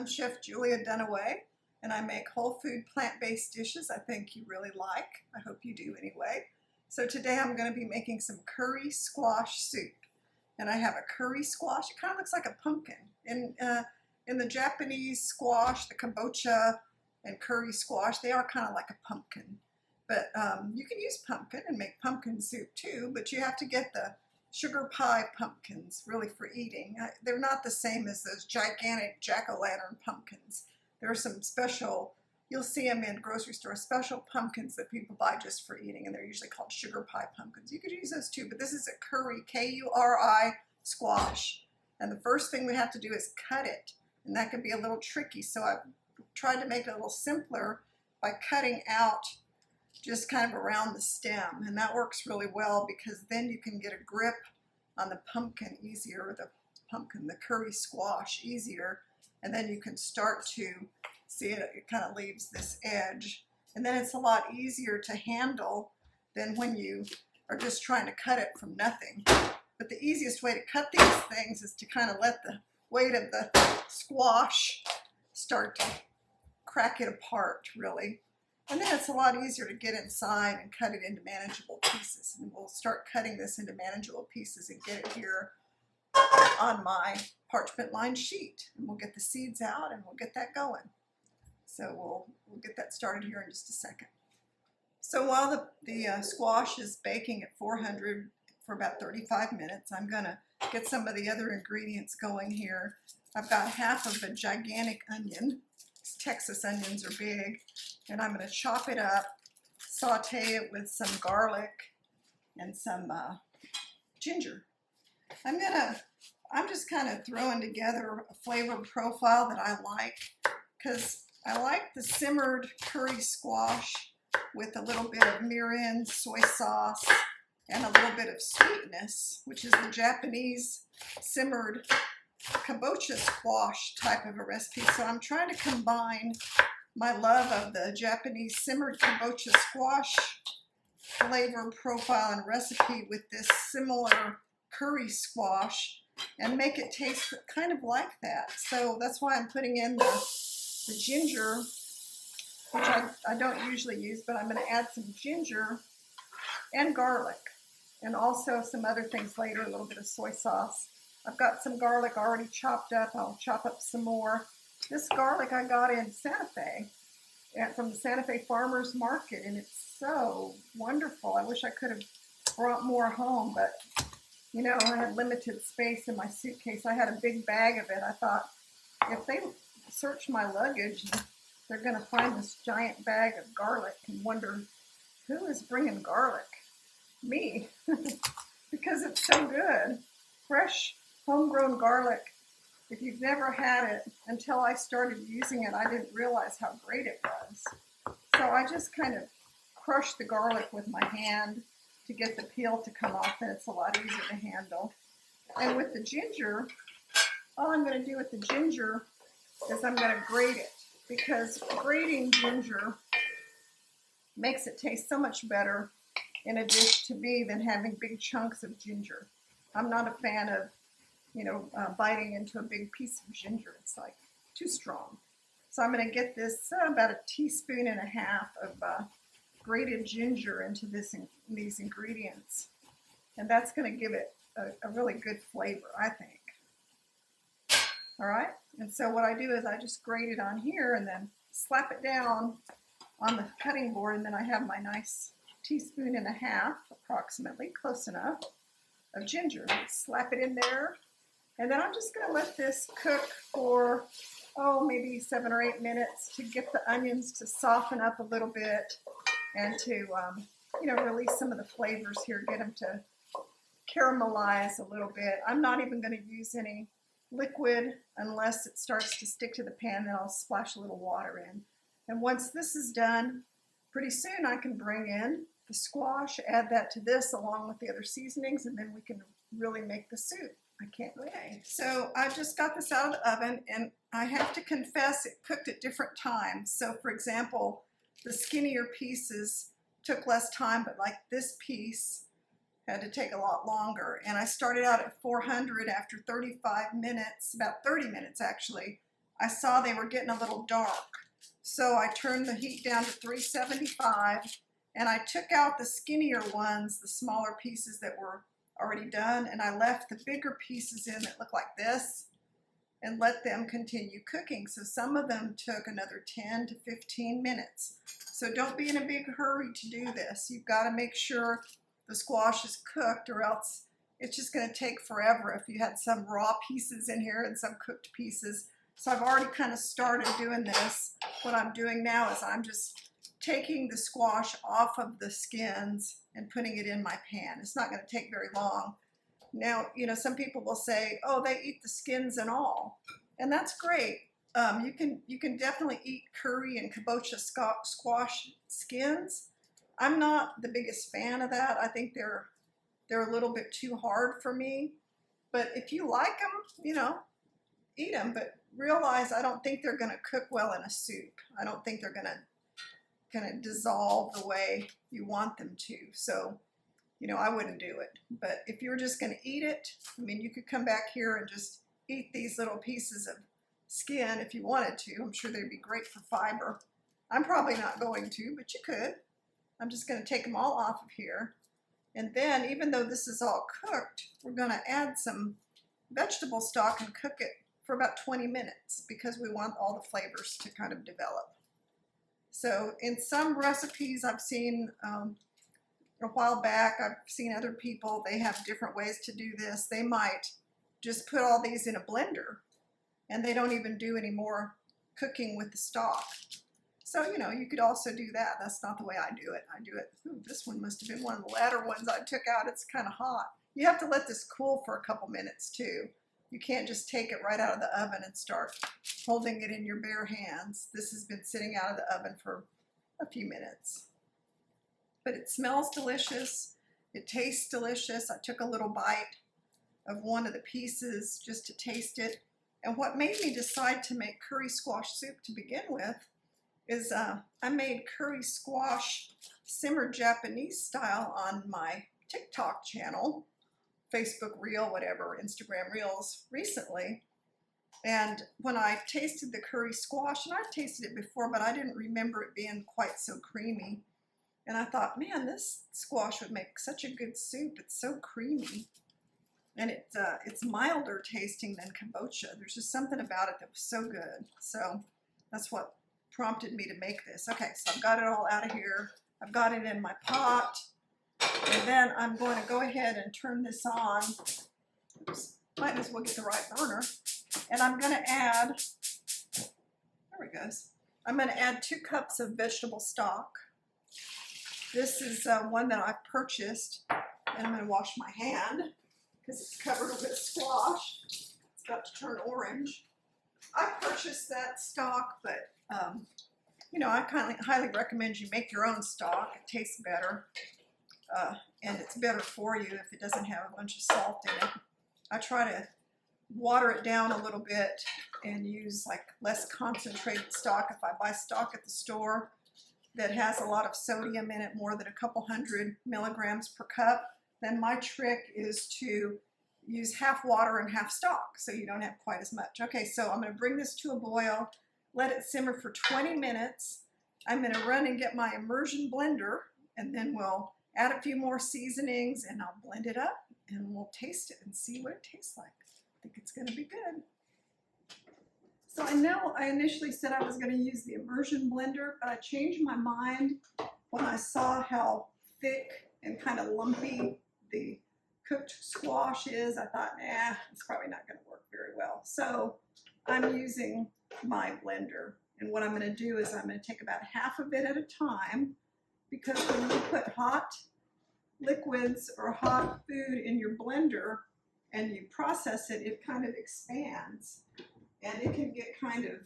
I'm Chef Julia Dunaway, and I make whole food plant-based dishes I think you really like. I hope you do anyway. So today I'm going to be making some curry squash soup. And I have a curry squash. It kind of looks like a pumpkin. In the Japanese squash, the kabocha and curry squash, they are kind of like a pumpkin. But you can use pumpkin and make pumpkin soup too, but you have to get the sugar pie pumpkins, really, for eating. They're not the same as those gigantic jack-o'-lantern pumpkins. There are some special, you'll see them in grocery stores, special pumpkins that people buy just for eating, and they're usually called sugar pie pumpkins. You could use those too, but this is a curry, K-U-R-I, squash. And the first thing we have to do is cut it, and that can be a little tricky, so I've tried to make it a little simpler by cutting out just kind of around the stem, and that works really well because then you can get a grip on the pumpkin easier, the curry squash easier, and then you can start to see it kind of leaves this edge, and then it's a lot easier to handle than when you are just trying to cut it from nothing. But the easiest way to cut these things is to kind of let the weight of the squash start to crack it apart, really. And then it's a lot easier to get inside and cut it into manageable pieces. And we'll start cutting this into manageable pieces and get it here on my parchment lined sheet. And we'll get the seeds out and we'll get that going. So we'll get that started here in just a second. So while the squash is baking at 400 for about 35 minutes, I'm going to get some of the other ingredients going here. I've got half of a gigantic onion. Texas onions are big, and I'm going to chop it up, saute it with some garlic and some ginger. I'm just kind of throwing together a flavor profile that I like, because I like the simmered curry squash with a little bit of mirin, soy sauce, and a little bit of sweetness, which is the Japanese simmered kabocha squash type of a recipe. So I'm trying to combine my love of the Japanese simmered kabocha squash flavor profile and recipe with this similar curry squash and make it taste kind of like that. So that's why I'm putting in the ginger, which I don't usually use, but I'm going to add some ginger and garlic and also some other things later, a little bit of soy sauce. I've got some garlic already chopped up. I'll chop up some more. This garlic I got in Santa Fe, from the Santa Fe Farmers Market, and it's so wonderful. I wish I could have brought more home, but you know, I had limited space in my suitcase. I had a big bag of it. I thought, if they search my luggage, they're going to find this giant bag of garlic and wonder, who is bringing garlic? Me. Because it's so good. Fresh homegrown garlic. If you've never had it, until I started using it, I didn't realize how great it was. So I just kind of crushed the garlic with my hand to get the peel to come off, and it's a lot easier to handle. And with the ginger, all I'm going to do with the ginger is I'm going to grate it, because grating ginger makes it taste so much better in a dish to me than having big chunks of ginger. I'm not a fan of biting into a big piece of ginger. It's like too strong. So I'm going to get this about a teaspoon and a half of grated ginger into these ingredients. And that's going to give it a really good flavor, I think. All right. And so what I do is I just grate it on here and then slap it down on the cutting board. And then I have my nice teaspoon and a half, approximately, close enough, of ginger. Slap it in there. And then I'm just going to let this cook for, maybe 7 or 8 minutes to get the onions to soften up a little bit and to, release some of the flavors here, get them to caramelize a little bit. I'm not even going to use any liquid unless it starts to stick to the pan, then I'll splash a little water in. And once this is done, pretty soon I can bring in the squash, add that to this along with the other seasonings, and then we can really make the soup. I can't wait. Okay, so I just got this out of the oven, and I have to confess it cooked at different times. So for example, the skinnier pieces took less time, but like this piece had to take a lot longer. And I started out at 400 after 35 minutes, about 30 minutes actually, I saw they were getting a little dark. So I turned the heat down to 375, and I took out the skinnier ones, the smaller pieces that were already done, and I left the bigger pieces in that look like this and let them continue cooking. So some of them took another 10 to 15 minutes. So don't be in a big hurry to do this. You've got to make sure the squash is cooked, or else it's just going to take forever if you had some raw pieces in here and some cooked pieces. So I've already kind of started doing this. What I'm doing now is I'm just taking the squash off of the skins and putting it in my pan. It's not going to take very long. Now, you know, some people will say, oh, they eat the skins and all, and that's great. You can definitely eat curry and kabocha squash skins. I'm not the biggest fan of that. I think they're a little bit too hard for me. But if you like them, you know, eat them. But realize I don't think they're going to cook well in a soup. I don't think they're going to dissolve the way you want them to. So, you know, I wouldn't do it. But if you're just going to eat it, I mean, you could come back here and just eat these little pieces of skin if you wanted to. I'm sure they'd be great for fiber. I'm probably not going to, but you could. I'm just going to take them all off of here. And then, even though this is all cooked, we're going to add some vegetable stock and cook it for about 20 minutes because we want all the flavors to kind of develop. So in some recipes I've seen a while back, I've seen other people, they have different ways to do this. They might just put all these in a blender and they don't even do any more cooking with the stock. So, you know, you could also do that. That's not the way I do it. I do it, ooh, this one must have been one of the latter ones I took out. It's kind of hot. You have to let this cool for a couple minutes too. You can't just take it right out of the oven and start holding it in your bare hands. This has been sitting out of the oven for a few minutes. But it smells delicious. It tastes delicious. I took a little bite of one of the pieces just to taste it. And what made me decide to make curry squash soup to begin with is I made curry squash simmered Japanese style on my TikTok channel, Facebook Reel, whatever, Instagram Reels recently. And when I tasted the curry squash, and I've tasted it before, but I didn't remember it being quite so creamy. And I thought, man, this squash would make such a good soup. It's so creamy. And it's milder tasting than kabocha. There's just something about it that was so good. So that's what prompted me to make this. Okay, so I've got it all out of here. I've got it in my pot. And then I'm going to go ahead and turn this on. Oops, might as well get the right burner. And I'm going to add, there it goes. I'm going to add 2 cups of vegetable stock. This is one that I've purchased, and I'm going to wash my hand because it's covered with squash. It's got to turn orange. I purchased that stock, but you know, I highly recommend you make your own stock. It tastes better, and it's better for you if it doesn't have a bunch of salt in it. I try to water it down a little bit and use like less concentrated stock. If I buy stock at the store that has a lot of sodium in it, more than a couple hundred milligrams per cup, then my trick is to use half water and half stock so you don't have quite as much. Okay, so I'm going to bring this to a boil, let it simmer for 20 minutes. I'm going to run and get my immersion blender, and then we'll add a few more seasonings and I'll blend it up and we'll taste it and see what it tastes like. I think it's going to be good. So I know I initially said I was going to use the immersion blender, but I changed my mind when I saw how thick and kind of lumpy the cooked squash is. I thought, nah, it's probably not going to work very well. So I'm using my blender. And what I'm going to do is I'm going to take about half of it at a time, because when you put hot liquids or hot food in your blender and you process it, it kind of expands. And it can get kind of,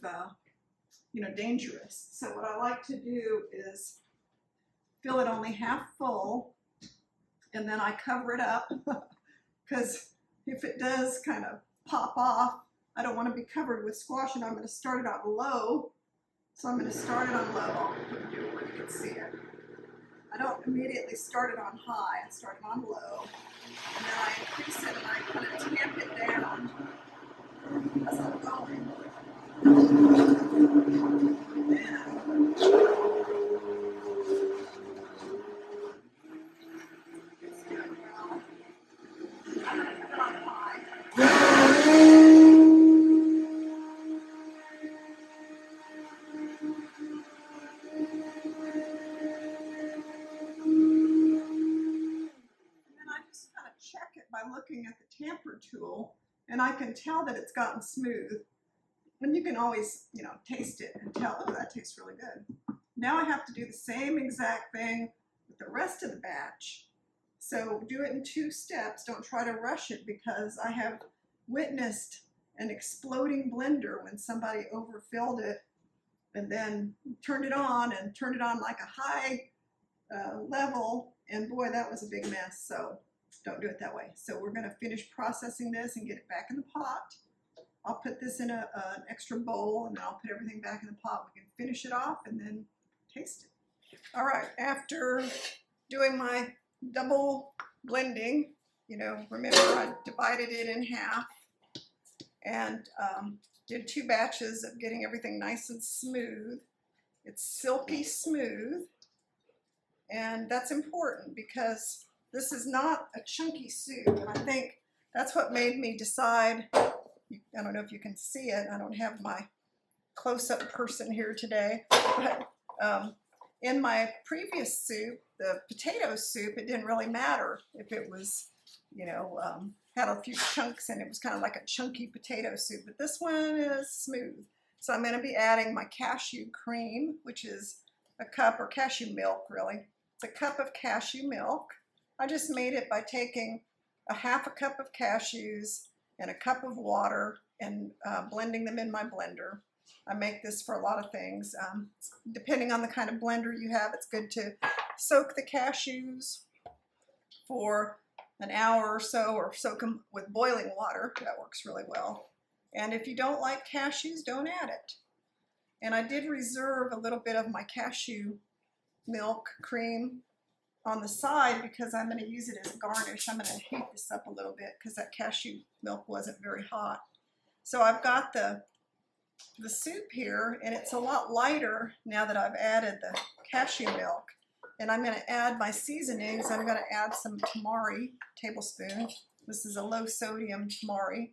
you know, dangerous. So what I like to do is fill it only half full, and then I cover it up, because if it does kind of pop off, I don't want to be covered with squash, and I'm going to start it on low. So I'm going to start it on low. I'll put it here where you can see it. I don't immediately start it on high. I start it on low, and then I increase it and I kind of tamp it down as I'm going. Check it by looking at the tamper tool, and I can tell that it's gotten smooth. And you can always, taste it and tell, oh, that tastes really good. Now I have to do the same exact thing with the rest of the batch. So do it in 2 steps. Don't try to rush it, because I have witnessed an exploding blender when somebody overfilled it and then turned it on like a high level, and boy, that was a big mess. So don't do it that way. So we're going to finish processing this and get it back in the pot. I'll put this in an extra bowl, and then I'll put everything back in the pot. We can finish it off and then taste it. All right, after doing my double blending, remember I divided it in half and did 2 batches of getting everything nice and smooth. It's silky smooth, and that's important because this is not a chunky soup, and I think that's what made me decide. I don't know if you can see it. I don't have my close-up person here today, but in my previous soup, the potato soup, it didn't really matter if it was, had a few chunks and it was kind of like a chunky potato soup, but this one is smooth. So I'm going to be adding my cashew cream, which is a cup, or cashew milk really. It's a cup of cashew milk. I just made it by taking a half a cup of cashews and a cup of water and blending them in my blender. I make this for a lot of things. Depending on the kind of blender you have, it's good to soak the cashews for an hour or so, or soak them with boiling water. That works really well. And if you don't like cashews, don't add it. And I did reserve a little bit of my cashew milk cream on the side because I'm going to use it as a garnish. I'm going to heat this up a little bit because that cashew milk wasn't very hot. So I've got the soup here, and it's a lot lighter now that I've added the cashew milk. And I'm going to add my seasonings. I'm going to add some tamari, tablespoon. This is a low sodium tamari.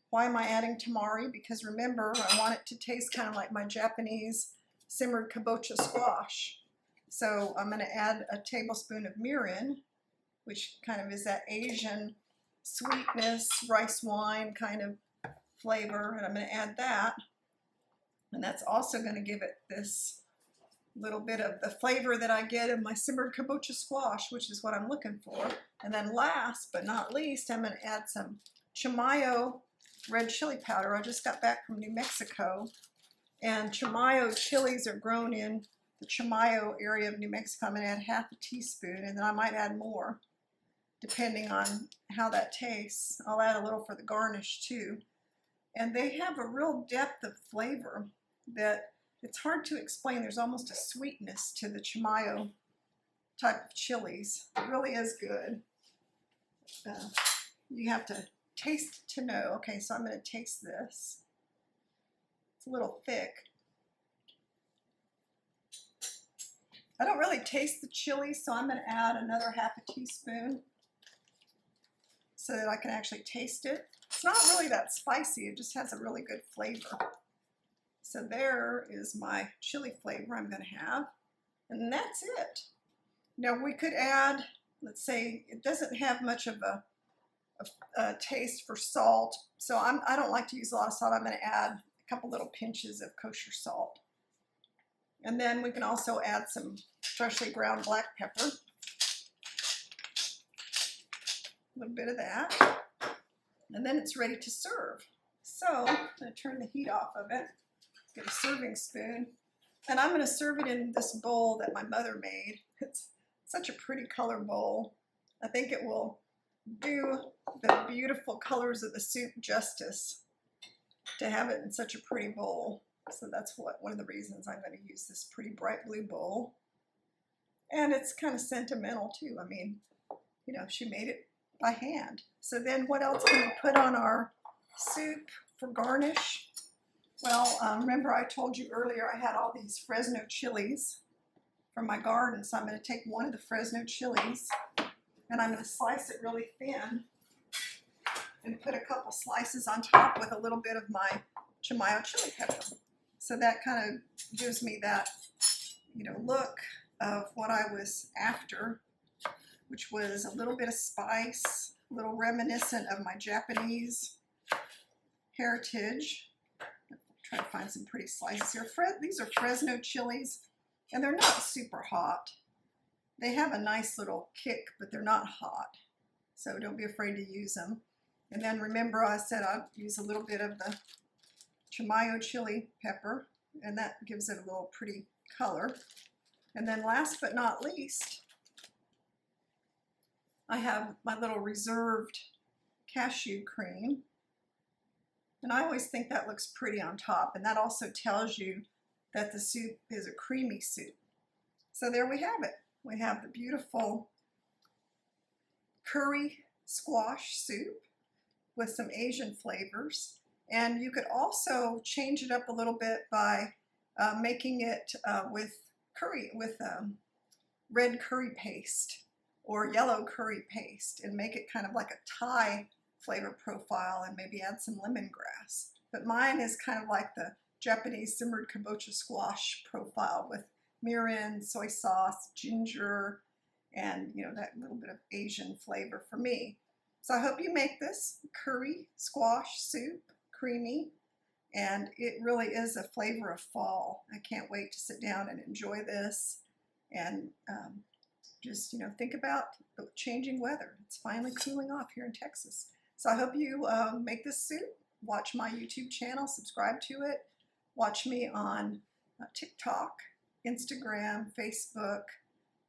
Why am I adding tamari? Because remember, I want it to taste kind of like my Japanese simmered kabocha squash. So I'm going to add a tablespoon of mirin, which kind of is that Asian sweetness, rice wine kind of flavor, and I'm going to add that. And that's also going to give it this little bit of the flavor that I get in my simmered kabocha squash, which is what I'm looking for. And then last but not least, I'm going to add some Chimayo red chili powder. I just got back from New Mexico, and Chimayo chilies are grown in the Chimayo area of New Mexico. I'm going to add half a teaspoon, and then I might add more depending on how that tastes. I'll add a little for the garnish too. And they have a real depth of flavor that it's hard to explain. There's almost a sweetness to the Chimayo type of chilies. It really is good. You have to taste to know. Okay, so I'm going to taste this. It's a little thick. I don't really taste the chili, so I'm going to add another half a teaspoon so that I can actually taste it. It's not really that spicy, it just has a really good flavor. So there is my chili flavor I'm going to have, and that's it. Now we could add, let's say it doesn't have much of a taste for salt, so I don't like to use a lot of salt. I'm going to add a couple little pinches of kosher salt. And then we can also add some freshly ground black pepper. A little bit of that. And then it's ready to serve. So I'm going to turn the heat off of it. Get a serving spoon. And I'm going to serve it in this bowl that my mother made. It's such a pretty color bowl. I think it will do the beautiful colors of the soup justice to have it in such a pretty bowl. So that's one of the reasons I'm going to use this pretty bright blue bowl. And it's kind of sentimental too. I mean, she made it by hand. So then what else can we put on our soup for garnish? Well, remember I told you earlier I had all these Fresno chilies from my garden, so I'm going to take one of the Fresno chilies and I'm going to slice it really thin and put a couple slices on top with a little bit of my Chimayo chili pepper. So that kind of gives me that, look of what I was after, which was a little bit of spice, a little reminiscent of my Japanese heritage. Try to find some pretty slices here. These are Fresno chilies, and they're not super hot. They have a nice little kick, but they're not hot. So don't be afraid to use them. And then remember I said I'd use a little bit of the Chimayo chili pepper, and that gives it a little pretty color. And then last but not least, I have my little reserved cashew cream. And I always think that looks pretty on top, and that also tells you that the soup is a creamy soup. So there we have it. We have the beautiful curry squash soup with some Asian flavors. And you could also change it up a little bit by making it with red curry paste or yellow curry paste, and make it kind of like a Thai flavor profile, and maybe add some lemongrass. But mine is kind of like the Japanese simmered kabocha squash profile with mirin, soy sauce, ginger, and that little bit of Asian flavor for me. So I hope you make this curry squash soup creamy, and it really is a flavor of fall. I can't wait to sit down and enjoy this, and just think about the changing weather. It's finally cooling off here in Texas. So I hope you make this soup. Watch my YouTube channel, subscribe to it. Watch me on TikTok, Instagram, Facebook,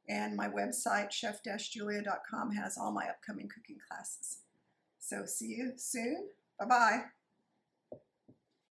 and my website, chef-julia.com, has all my upcoming cooking classes. So see you soon. Bye-bye.